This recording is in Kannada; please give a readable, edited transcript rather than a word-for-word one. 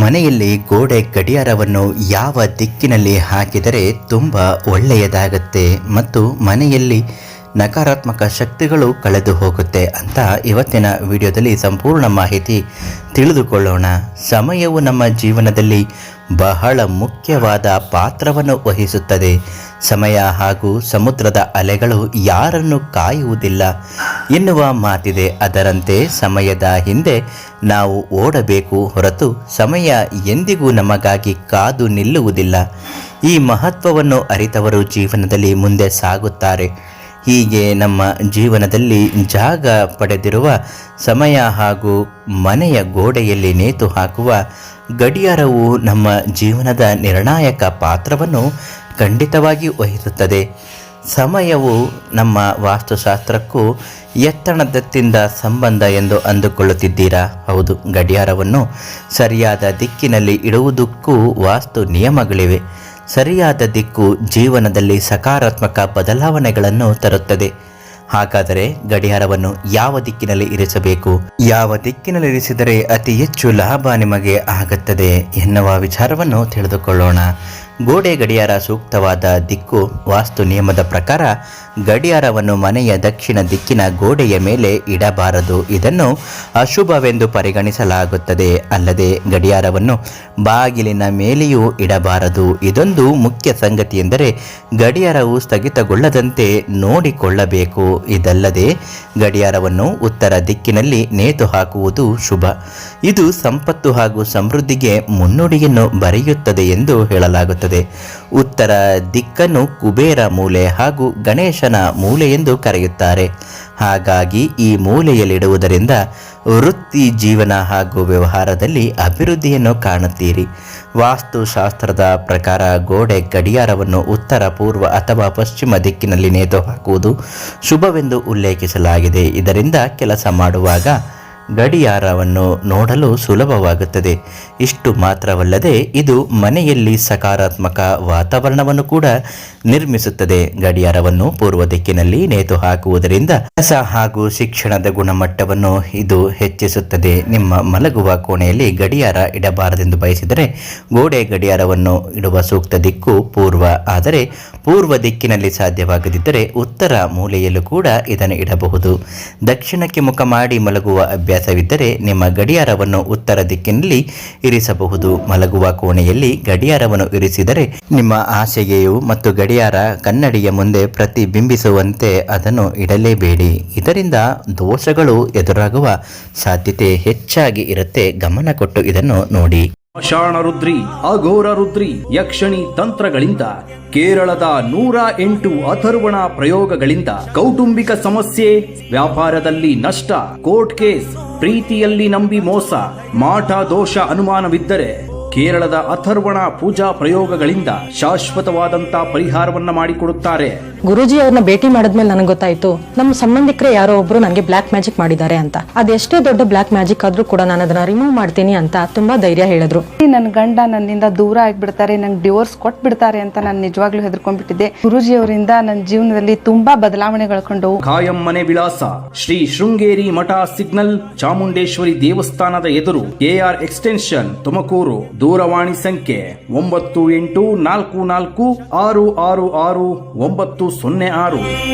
ಮನೆಯಲ್ಲಿ ಗೋಡೆ ಗಡಿಯಾರವನ್ನು ಯಾವ ದಿಕ್ಕಿನಲ್ಲಿ ಹಾಕಿದರೆ ತುಂಬ ಒಳ್ಳೆಯದಾಗುತ್ತೆ ಮತ್ತು ಮನೆಯಲ್ಲಿ ನಕಾರಾತ್ಮಕ ಶಕ್ತಿಗಳು ಕಳೆದು ಹೋಗುತ್ತೆ ಅಂತ ಇವತ್ತಿನ ವಿಡಿಯೋದಲ್ಲಿ ಸಂಪೂರ್ಣ ಮಾಹಿತಿ ತಿಳಿದುಕೊಳ್ಳೋಣ. ಸಮಯವು ನಮ್ಮ ಜೀವನದಲ್ಲಿ ಬಹಳ ಮುಖ್ಯವಾದ ಪಾತ್ರವನ್ನು ವಹಿಸುತ್ತದೆ. ಸಮಯ ಹಾಗೂ ಸಮುದ್ರದ ಅಲೆಗಳು ಯಾರನ್ನು ಕಾಯುವುದಿಲ್ಲ ಎನ್ನುವ ಮಾತಿದೆ. ಅದರಂತೆ ಸಮಯದ ಹಿಂದೆ ನಾವು ಓಡಬೇಕು ಹೊರತು ಸಮಯ ಎಂದಿಗೂ ನಮಗಾಗಿ ಕಾದು ನಿಲ್ಲುವುದಿಲ್ಲ. ಈ ಮಹತ್ವವನ್ನು ಅರಿತವರು ಜೀವನದಲ್ಲಿ ಮುಂದೆ ಸಾಗುತ್ತಾರೆ. ಹೀಗೆ ನಮ್ಮ ಜೀವನದಲ್ಲಿ ಜಾಗ ಪಡೆದಿರುವ ಸಮಯ ಹಾಗೂ ಮನೆಯ ಗೋಡೆಯಲ್ಲಿ ನೇತು ಹಾಕುವ ಗಡಿಯಾರವು ನಮ್ಮ ಜೀವನದ ನಿರ್ಣಾಯಕ ಪಾತ್ರವನ್ನು ಖಂಡಿತವಾಗಿ ವಹಿಸುತ್ತದೆ. ಸಮಯವು ನಮ್ಮ ವಾಸ್ತುಶಾಸ್ತ್ರಕ್ಕೂ ಎತ್ತಣದತ್ತಿಂದ ಸಂಬಂಧ ಎಂದು ಅಂದುಕೊಳ್ಳುತ್ತಿದ್ದೀರಾ? ಹೌದು, ಗಡಿಯಾರವನ್ನು ಸರಿಯಾದ ದಿಕ್ಕಿನಲ್ಲಿ ಇಡುವುದಕ್ಕೂ ವಾಸ್ತು ನಿಯಮಗಳಿವೆ. ಸರಿಯಾದ ದಿಕ್ಕು ಜೀವನದಲ್ಲಿ ಸಕಾರಾತ್ಮಕ ಬದಲಾವಣೆಗಳನ್ನು ತರುತ್ತದೆ. ಹಾಗಾದರೆ ಗಡಿಯಾರವನ್ನು ಯಾವ ದಿಕ್ಕಿನಲ್ಲಿ ಇರಿಸಬೇಕು, ಯಾವ ದಿಕ್ಕಿನಲ್ಲಿ ಇರಿಸಿದರೆ ಅತಿ ಹೆಚ್ಚು ಲಾಭ ನಿಮಗೆ ಆಗುತ್ತದೆ ಎನ್ನುವ ವಿಚಾರವನ್ನು ತಿಳಿದುಕೊಳ್ಳೋಣ. ಗೋಡೆ ಗಡಿಯಾರ ಸೂಕ್ತವಾದ ದಿಕ್ಕು. ವಾಸ್ತು ನಿಯಮದ ಪ್ರಕಾರ ಗಡಿಯಾರವನ್ನು ಮನೆಯ ದಕ್ಷಿಣ ದಿಕ್ಕಿನ ಗೋಡೆಯ ಮೇಲೆ ಇಡಬಾರದು. ಇದನ್ನು ಅಶುಭವೆಂದು ಪರಿಗಣಿಸಲಾಗುತ್ತದೆ. ಅಲ್ಲದೆ ಗಡಿಯಾರವನ್ನು ಬಾಗಿಲಿನ ಮೇಲೆಯೂ ಇಡಬಾರದು. ಇದೊಂದು ಮುಖ್ಯ ಸಂಗತಿ ಎಂದರೆ ಗಡಿಯಾರವು ಸ್ಥಗಿತಗೊಳ್ಳದಂತೆ ನೋಡಿಕೊಳ್ಳಬೇಕು. ಇದಲ್ಲದೆ ಗಡಿಯಾರವನ್ನು ಉತ್ತರ ದಿಕ್ಕಿನಲ್ಲಿ ನೇತು ಹಾಕುವುದು ಶುಭ. ಇದು ಸಂಪತ್ತು ಹಾಗೂ ಸಮೃದ್ಧಿಗೆ ಮುನ್ನುಡಿಯನ್ನು ಬರೆಯುತ್ತದೆ ಎಂದು ಹೇಳಲಾಗುತ್ತದೆ. ಉತ್ತರ ದಿಕ್ಕನ್ನು ಕುಬೇರ ಮೂಲೆ ಹಾಗೂ ಗಣೇಶನ ಮೂಲೆ ಎಂದು ಕರೆಯುತ್ತಾರೆ. ಹಾಗಾಗಿ ಈ ಮೂಲೆಯಲ್ಲಿಡುವುದರಿಂದ ವೃತ್ತಿ, ಜೀವನ ಹಾಗೂ ವ್ಯವಹಾರದಲ್ಲಿ ಅಭಿವೃದ್ಧಿಯನ್ನು ಕಾಣುತ್ತೀರಿ. ವಾಸ್ತುಶಾಸ್ತ್ರದ ಪ್ರಕಾರ ಗೋಡೆ ಗಡಿಯಾರವನ್ನು ಉತ್ತರ, ಪೂರ್ವ ಅಥವಾ ಪಶ್ಚಿಮ ದಿಕ್ಕಿನಲ್ಲಿ ನೇತು ಹಾಕುವುದು ಶುಭವೆಂದು ಉಲ್ಲೇಖಿಸಲಾಗಿದೆ. ಇದರಿಂದ ಕೆಲಸ ಮಾಡುವಾಗ ಗಡಿಯಾರವನ್ನು ನೋಡಲು ಸುಲಭವಾಗುತ್ತದೆ. ಇಷ್ಟು ಮಾತ್ರವಲ್ಲದೆ ಇದು ಮನೆಯಲ್ಲಿ ಸಕಾರಾತ್ಮಕ ವಾತಾವರಣವನ್ನು ಕೂಡ ನಿರ್ಮಿಸುತ್ತದೆ. ಗಡಿಯಾರವನ್ನು ಪೂರ್ವ ದಿಕ್ಕಿನಲ್ಲಿ ನೇತು ಹಾಕುವುದರಿಂದ ಕೆಲಸ ಹಾಗೂ ಶಿಕ್ಷಣದ ಗುಣಮಟ್ಟವನ್ನು ಇದು ಹೆಚ್ಚಿಸುತ್ತದೆ. ನಿಮ್ಮ ಮಲಗುವ ಕೋಣೆಯಲ್ಲಿ ಗಡಿಯಾರ ಇಡಬಾರದೆಂದು ಬಯಸಿದರೆ ಗೋಡೆ ಗಡಿಯಾರವನ್ನು ಇಡುವ ಸೂಕ್ತ ದಿಕ್ಕು ಪೂರ್ವ. ಆದರೆ ಪೂರ್ವ ದಿಕ್ಕಿನಲ್ಲಿ ಸಾಧ್ಯವಾಗದಿದ್ದರೆ ಉತ್ತರ ಮೂಲೆಯಲ್ಲೂ ಕೂಡ ಇದನ್ನು ಇಡಬಹುದು. ದಕ್ಷಿಣಕ್ಕೆ ಮುಖ ಮಾಡಿ ಮಲಗುವ ಅಭ್ಯಾಸವಿದ್ದರೆ ನಿಮ್ಮ ಗಡಿಯಾರವನ್ನು ಉತ್ತರ ದಿಕ್ಕಿನಲ್ಲಿ ಇರಿಸಬಹುದು. ಮಲಗುವ ಕೋಣೆಯಲ್ಲಿ ಗಡಿಯಾರವನ್ನು ಇರಿಸಿದರೆ ನಿಮ್ಮ ಹಾಸಿಗೆಯು ಮತ್ತು ಗಡಿಯಾರ ಕನ್ನಡಿಯ ಮುಂದೆ ಪ್ರತಿಬಿಂಬಿಸುವಂತೆ ಅದನ್ನು ಇಡಲೇಬೇಡಿ. ಇದರಿಂದ ದೋಷಗಳು ಎದುರಾಗುವ ಸಾಧ್ಯತೆ ಹೆಚ್ಚಾಗಿ ಇರುತ್ತೆ. ಗಮನ ಕೊಟ್ಟು ಇದನ್ನು ನೋಡಿ. ಶಾಣ ರುದ್ರಿ, ಅಘೋರ ರುದ್ರಿ, ಯಕ್ಷಣಿ ತಂತ್ರಗಳಿಂದ ಕೇರಳದ 108 ಅಥರ್ವಣ ಪ್ರಯೋಗಗಳಿಂದ ಕೌಟುಂಬಿಕ ಸಮಸ್ಯೆ, ವ್ಯಾಪಾರದಲ್ಲಿ ನಷ್ಟ, ಕೋರ್ಟ್ ಕೇಸ್, ಪ್ರೀತಿಯಲ್ಲಿ ನಂಬಿ ಮೋಸ, ಮಾಟ ದೋಷ ಅನುಮಾನವಿದ್ದರೆ ಕೇರಳದ ಅಥರ್ವಣ ಪೂಜಾ ಪ್ರಯೋಗಗಳಿಂದ ಶಾಶ್ವತವಾದಂತ ಪರಿಹಾರವನ್ನ ಮಾಡಿಕೊಡುತ್ತಾರೆ. ಗುರುಜಿ ಅವ್ರನ್ನ ಭೇಟಿ ಮಾಡಿದ್ಮೇಲೆ ನನಗೆ ಗೊತ್ತಾಯ್ತು, ನಮ್ಮ ಸಂಬಂಧಿಕರೇ ಯಾರೋ ಒಬ್ರು ನನಗೆ ಬ್ಲಾಕ್ ಮ್ಯಾಜಿಕ್ ಮಾಡಿದ್ದಾರೆ ಅಂತ. ಅದೆಷ್ಟೇ ದೊಡ್ಡ ಬ್ಲಾಕ್ ಮ್ಯಾಜಿಕ್ ಆದ್ರೂ ಕೂಡ ನಾನು ಅದನ್ನ ರಿಮೂವ್ ಮಾಡ್ತೀನಿ ಅಂತ ತುಂಬಾ ಧೈರ್ಯ ಹೇಳಿದ್ರು. ನನ್ನ ಗಂಡ ನನ್ನಿಂದ ದೂರ ಆಗ್ಬಿಡ್ತಾರೆ, ನಂಗೆ ಡಿವೋರ್ಸ್ ಕೊಟ್ಬಿಡ್ತಾರೆ ಅಂತ ನಾನು ನಿಜವಾಗ್ಲೂ ಹೆದರ್ಕೊಂಡ್ಬಿಟ್ಟಿದ್ದೆ. ಗುರುಜಿ ಅವರಿಂದ ನನ್ನ ಜೀವನದಲ್ಲಿ ತುಂಬಾ ಬದಲಾವಣೆಗಳು ಕಂಡವು. ಖಾಯಂ ಮನೆ ವಿಳಾಸ ಶ್ರೀ ಶೃಂಗೇರಿ ಮಠ ಸಿಗ್ನಲ್, ಚಾಮುಂಡೇಶ್ವರಿ ದೇವಸ್ಥಾನದ ಎದುರು, ಕೆಆರ್ ಎಕ್ಸ್ಟೆನ್ಷನ್, ತುಮಕೂರು. ದೂರವಾಣಿ ಸಂಖ್ಯೆ 98446666 906.